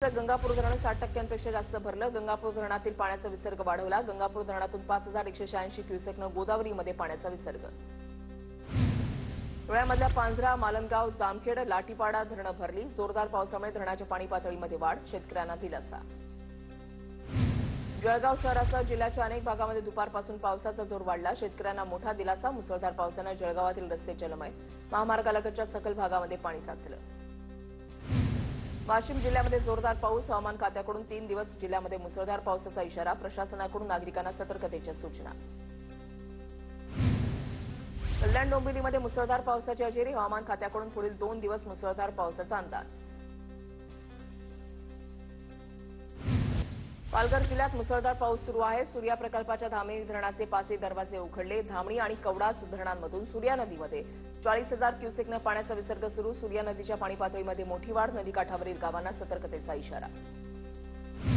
गंगापूर धरण 60% जास्त भरलं। गंगापूर धरणातील पाण्याचा विसर्ग वाढवला। गंगापूर धरणातून 5186 क्युसेकनं गोदावरीमध्ये पाण्याचा विसर्ग। धुळ्यामधल्या पांझरा, मालनगाव, जामखेड, लाटीपाडा धरणं भरली। जोरदार पावसामुळे धरणाच्या पाणी पातळीमध्ये वाढ, शेतकऱ्यांना दिलासा। जळगाव शहरासह जिल्ह्याच्या अनेक भागामध्ये दुपारपासून पावसाचा जोर वाढला। शेतकऱ्यांना मोठा दिलासा। मुसळधार पावसानं जळगावातील रस्ते जलमय, महामार्गालगतच्या सखल भागामध्ये पाणी साचलं। वाशिम जिल्ह्यामध्ये जोरदार पाऊस। हवामान खात्याकडून 3 दिवस जिल्ह्यामध्ये मुसळधार पावसाचा इशारा। प्रशासनाकडून नागरिकांना सतर्कतेच्या सूचना। कल्याण डोंबिवलीमध्ये मुसळधार पावसाची हजेरी। हवामान खात्याकडून पुढील 2 दिवस मुसळधार पावसाचा अंदाज। पालघर जिल्ह्यात मुसळधार पाऊस सुरू आहे। सूर्या प्रकल्पाच्या धामणी धरणाचे 5 दरवाजे उघडले। धामणी आणि कवडास धरणांमधून सूर्या नदीमध्ये 40,000 क्युसेकनं पाण्याचा विसर्ग सुरू। सूर्या नदीच्या पाणी पातळीमध्ये मोठी वाढ। नदीकाठावरील गावांना सतर्कतेचा इशारा।